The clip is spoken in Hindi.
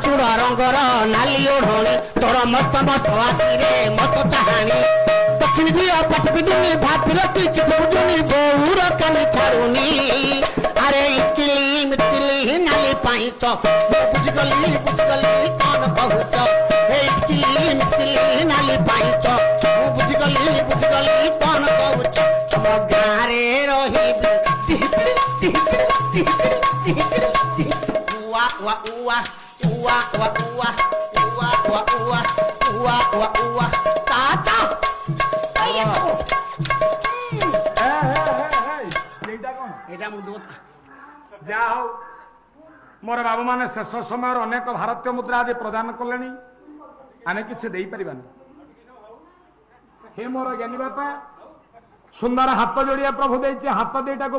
चूड़ रंगर नाली ओढ़णी तोर मत मत आखिरे मत चाहाणी दक्षिण दिया पट पिटुनी भात पिलती किछ बुझुनी बहुर काली छाड़ुनी अरे इटली मिटली नाली पाई तो बुझगली कौन बहुत हे इटली मिटली नाली पाई तो बुझगली कौन बहुत तुम गारे रही उआ उआ उआ उआ उआ उआ उआ उआ उआ उआ उआ उआ ताता एटा मुंडो जा हो मोर बाबू माने शेष समय अनेक भारतीय मुद्रा आज प्रदान कले आने किसी दे पारानी हे मोर ज्ञानी बापा सुंदर हाथ जोड़िया प्रभु दे हाथ दीटा को